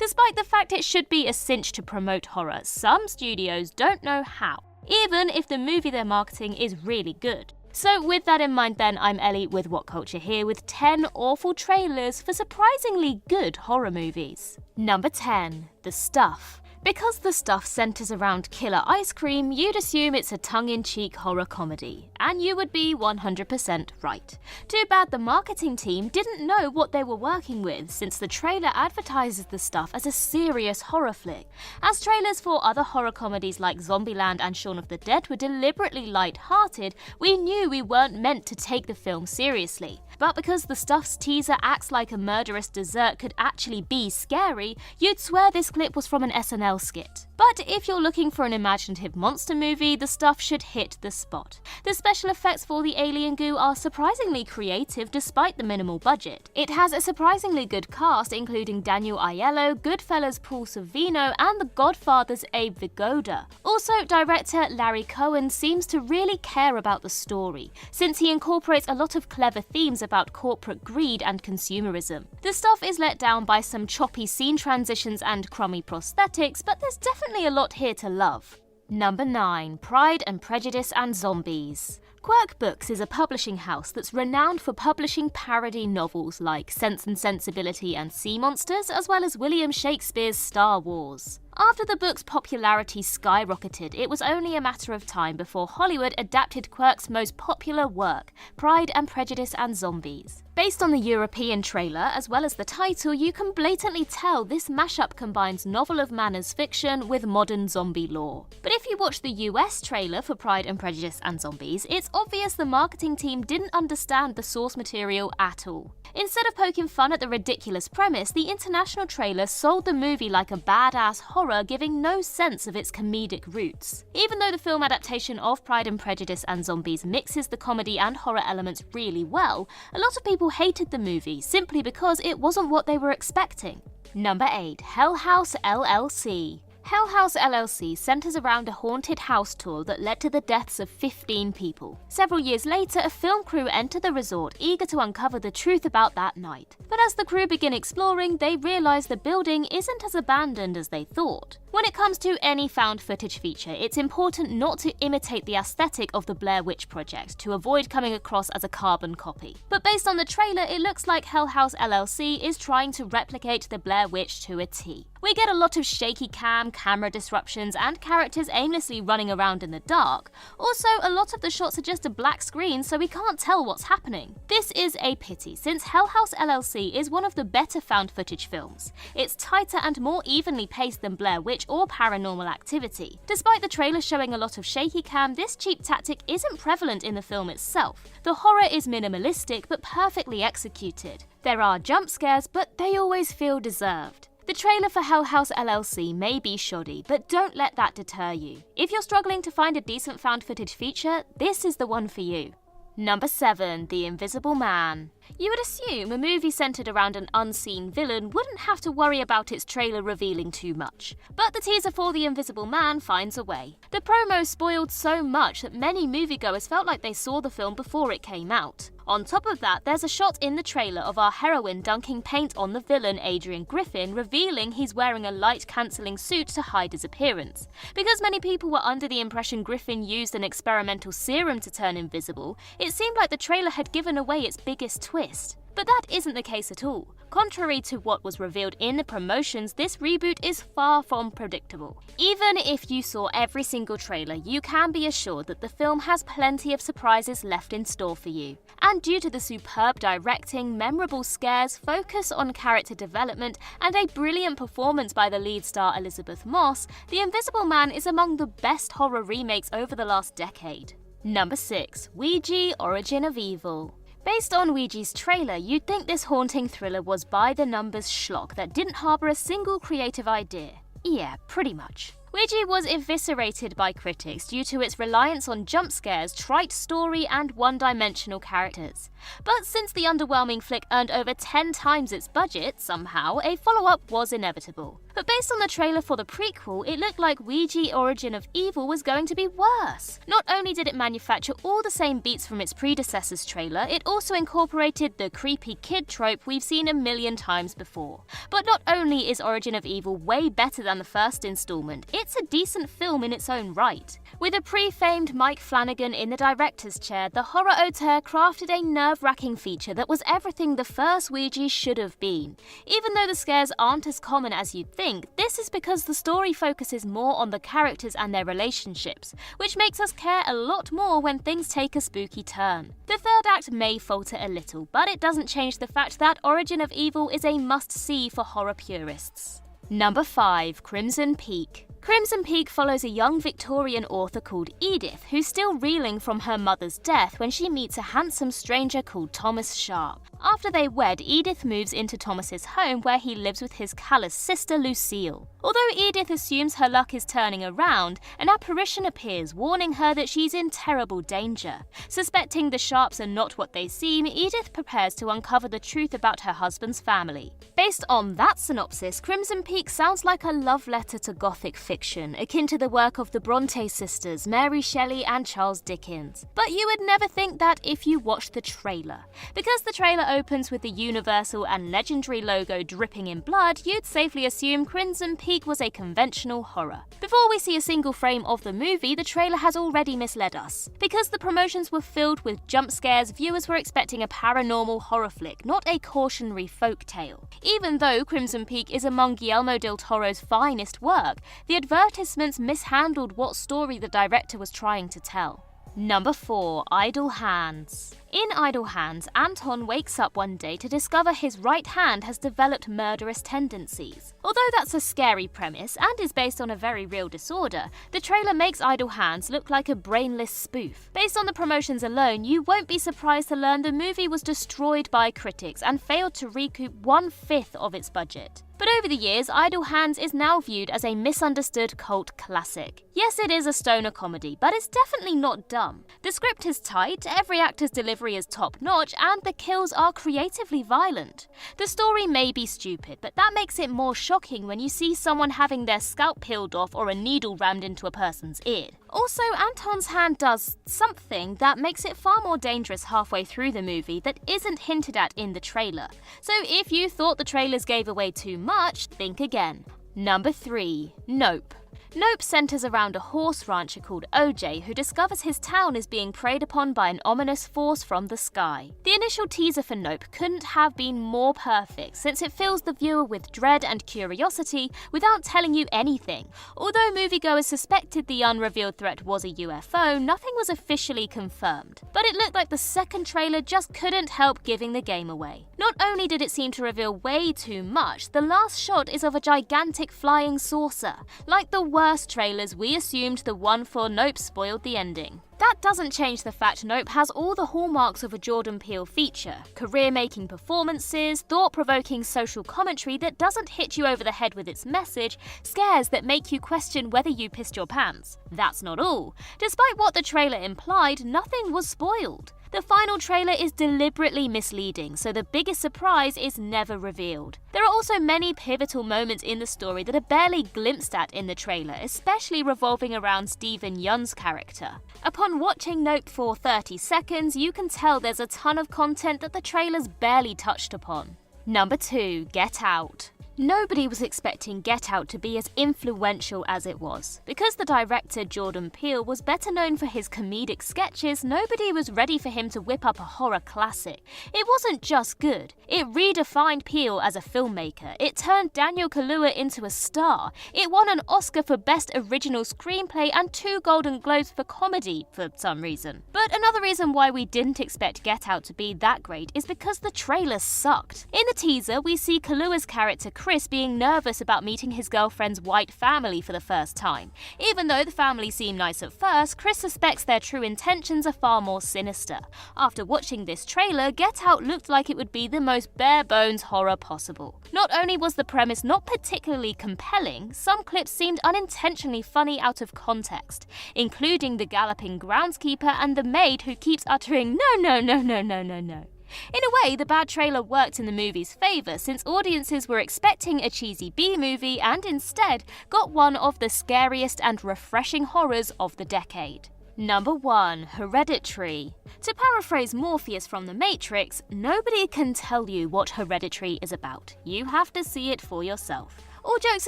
Despite the fact it should be a cinch to promote horror, some studios don't know how, even if the movie they're marketing is really good. So with that in mind then, I'm Ellie with What Culture here with 10 awful trailers for surprisingly good horror movies. Number 10. The Stuff. Because The Stuff centers around killer ice cream, you'd assume it's a tongue-in-cheek horror comedy, and you would be 100% right. Too bad the marketing team didn't know what they were working with, since the trailer advertises The Stuff as a serious horror flick. As trailers for other horror comedies like Zombieland and Shaun of the Dead were deliberately light-hearted, we knew we weren't meant to take the film seriously. But because The Stuff's teaser acts like a murderous dessert could actually be scary, you'd swear this clip was from an SNL skit. But if you're looking for an imaginative monster movie, The Stuff should hit the spot. The special effects for the alien goo are surprisingly creative despite the minimal budget. It has a surprisingly good cast, including Daniel Aiello, Goodfellas' Paul Sorvino, and The Godfather's Abe Vigoda. Also, director Larry Cohen seems to really care about the story, since he incorporates a lot of clever themes about corporate greed and consumerism. The Stuff is let down by some choppy scene transitions and crummy prosthetics, but there's definitely a lot here to love. Number 9. Pride and Prejudice and Zombies. Quirk Books is a publishing house that's renowned for publishing parody novels like Sense and Sensibility and Sea Monsters, as well as William Shakespeare's Star Wars. After the book's popularity skyrocketed, it was only a matter of time before Hollywood adapted Quirk's most popular work, Pride and Prejudice and Zombies. Based on the European trailer, as well as the title, you can blatantly tell this mashup combines novel of manners fiction with modern zombie lore. But if you watch the US trailer for Pride and Prejudice and Zombies, it's obvious the marketing team didn't understand the source material at all. Instead of poking fun at the ridiculous premise, the international trailer sold the movie like a badass horror, giving no sense of its comedic roots. Even though the film adaptation of Pride and Prejudice and Zombies mixes the comedy and horror elements really well, a lot of people hated the movie simply because it wasn't what they were expecting. Number 8. House LLC. House LLC centers around a haunted house tour that led to the deaths of 15 people. Several years later, a film crew enter the resort eager to uncover the truth about that night. But as the crew begin exploring, they realize the building isn't as abandoned as they thought. When it comes to any found footage feature, it's important not to imitate the aesthetic of the Blair Witch Project to avoid coming across as a carbon copy. But based on the trailer, it looks like House LLC is trying to replicate the Blair Witch to a T. We get a lot of shaky camera disruptions, and characters aimlessly running around in the dark. Also, a lot of the shots are just a black screen, so we can't tell what's happening. This is a pity, since House LLC is one of the better found footage films. It's tighter and more evenly paced than Blair Witch or Paranormal Activity. Despite the trailer showing a lot of shaky cam, this cheap tactic isn't prevalent in the film itself. The horror is minimalistic but perfectly executed. There are jump scares, but they always feel deserved. The trailer for House LLC may be shoddy, but don't let that deter you. If you're struggling to find a decent found footage feature, this is the one for you. Number 7. The Invisible Man. You would assume a movie centered around an unseen villain wouldn't have to worry about its trailer revealing too much. But the teaser for The Invisible Man finds a way. The promo spoiled so much that many moviegoers felt like they saw the film before it came out. On top of that, there's a shot in the trailer of our heroine dunking paint on the villain Adrian Griffin, revealing he's wearing a light-cancelling suit to hide his appearance. Because many people were under the impression Griffin used an experimental serum to turn invisible, it seemed like the trailer had given away its biggest twist. But that isn't the case at all. Contrary to what was revealed in the promotions, this reboot is far from predictable. Even if you saw every single trailer, you can be assured that the film has plenty of surprises left in store for you. And due to the superb directing, memorable scares, focus on character development, and a brilliant performance by the lead star Elizabeth Moss, The Invisible Man is among the best horror remakes over the last decade. Number 6. Ouija: Origin of Evil. Based on Ouija's trailer, you'd think this haunting thriller was by the numbers schlock that didn't harbour a single creative idea. Yeah, pretty much. Ouija was eviscerated by critics due to its reliance on jump scares, trite story, and one-dimensional characters. But since the underwhelming flick earned over 10 times its budget, somehow, a follow-up was inevitable. But based on the trailer for the prequel, it looked like Ouija Origin of Evil was going to be worse. Not only did it manufacture all the same beats from its predecessor's trailer, it also incorporated the creepy kid trope we've seen a million times before. But not only is Origin of Evil way better than the first installment, it's a decent film in its own right. With a pre-famed Mike Flanagan in the director's chair, the horror auteur crafted a nerve-wracking feature that was everything the first Ouija should have been. Even though the scares aren't as common as you'd think, this is because the story focuses more on the characters and their relationships, which makes us care a lot more when things take a spooky turn. The third act may falter a little, but it doesn't change the fact that Origin of Evil is a must-see for horror purists. Number 5. Crimson Peak. Crimson Peak follows a young Victorian author called Edith, who's still reeling from her mother's death when she meets a handsome stranger called Thomas Sharp. After they wed, Edith moves into Thomas's home where he lives with his callous sister Lucille. Although Edith assumes her luck is turning around, an apparition appears warning her that she's in terrible danger. Suspecting the Sharps are not what they seem, Edith prepares to uncover the truth about her husband's family. Based on that synopsis, Crimson Peak sounds like a love letter to Gothic fiction, akin to the work of the Bronte sisters, Mary Shelley and Charles Dickens. But you would never think that if you watched the trailer. Because the trailer opens with the Universal and Legendary logo dripping in blood, you'd safely assume Crimson Peak was a conventional horror. Before we see a single frame of the movie, the trailer has already misled us. Because the promotions were filled with jump scares, viewers were expecting a paranormal horror flick, not a cautionary folk tale. Even though Crimson Peak is among Guillermo del Toro's finest work, the advertisements mishandled what story the director was trying to tell. Number 4. Idle Hands. In Idle Hands, Anton wakes up one day to discover his right hand has developed murderous tendencies. Although that's a scary premise and is based on a very real disorder, the trailer makes Idle Hands look like a brainless spoof. Based on the promotions alone, you won't be surprised to learn the movie was destroyed by critics and failed to recoup 1/5 of its budget. But over the years, Idle Hands is now viewed as a misunderstood cult classic. Yes, it is a stoner comedy, but it's definitely not dumb. The script is tight, every actor's delivery is top-notch, and the kills are creatively violent. The story may be stupid, but that makes it more shocking when you see someone having their scalp peeled off or a needle rammed into a person's ear. Also, Anton's hand does something that makes it far more dangerous halfway through the movie that isn't hinted at in the trailer. So if you thought the trailers gave away too much, think again. Number 3. Nope. Nope centers around a horse rancher called OJ who discovers his town is being preyed upon by an ominous force from the sky. The initial teaser for Nope couldn't have been more perfect since it fills the viewer with dread and curiosity without telling you anything. Although moviegoers suspected the unrevealed threat was a UFO, nothing was officially confirmed. But it looked like the second trailer just couldn't help giving the game away. Not only did it seem to reveal way too much, the last shot is of a gigantic flying saucer. Like the worst trailers, we assumed the one for Nope spoiled the ending. That doesn't change the fact Nope has all the hallmarks of a Jordan Peele feature: career-making performances, thought-provoking social commentary that doesn't hit you over the head with its message, scares that make you question whether you pissed your pants. That's not all. Despite what the trailer implied, nothing was spoiled. The final trailer is deliberately misleading, so the biggest surprise is never revealed. There are also many pivotal moments in the story that are barely glimpsed at in the trailer, especially revolving around Steven Yeun's character. Upon watching Nope for 30 seconds, you can tell there's a ton of content that the trailers barely touched upon. Number 2. Get Out. Nobody was expecting Get Out to be as influential as it was. Because the director Jordan Peele was better known for his comedic sketches, nobody was ready for him to whip up a horror classic. It wasn't just good. It redefined Peele as a filmmaker. It turned Daniel Kaluuya into a star. It won an Oscar for Best Original Screenplay and 2 Golden Globes for comedy for some reason. But another reason why we didn't expect Get Out to be that great is because the trailer sucked. In the teaser, we see Kaluuya's character Chris being nervous about meeting his girlfriend's white family for the first time. Even though the family seem nice at first, Chris suspects their true intentions are far more sinister. After watching this trailer, Get Out looked like it would be the most bare-bones horror possible. Not only was the premise not particularly compelling, some clips seemed unintentionally funny out of context, including the galloping groundskeeper and the maid who keeps uttering "no, no, no, no, no, no, no." In a way, the bad trailer worked in the movie's favour since audiences were expecting a cheesy B-movie and instead got one of the scariest and refreshing horrors of the decade. Number 1. Hereditary. To paraphrase Morpheus from The Matrix, nobody can tell you what Hereditary is about. You have to see it for yourself. All jokes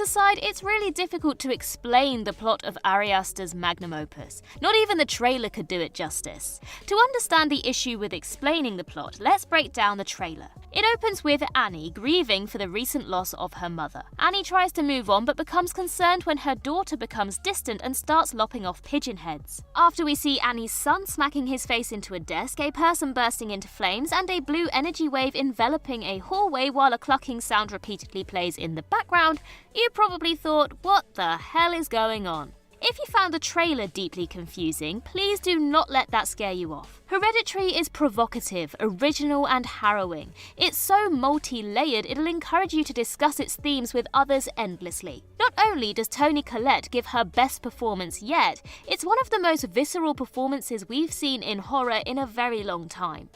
aside, it's really difficult to explain the plot of Ari Aster's magnum opus. Not even the trailer could do it justice. To understand the issue with explaining the plot, let's break down the trailer. It opens with Annie grieving for the recent loss of her mother. Annie tries to move on but becomes concerned when her daughter becomes distant and starts lopping off pigeon heads. After we see Annie's son smacking his face into a desk, a person bursting into flames, and a blue energy wave enveloping a hallway while a clucking sound repeatedly plays in the background, you probably thought, what the hell is going on? If you found the trailer deeply confusing, please do not let that scare you off. Hereditary is provocative, original and harrowing. It's so multi-layered it'll encourage you to discuss its themes with others endlessly. Not only does Toni Collette give her best performance yet, it's one of the most visceral performances we've seen in horror in a very long time.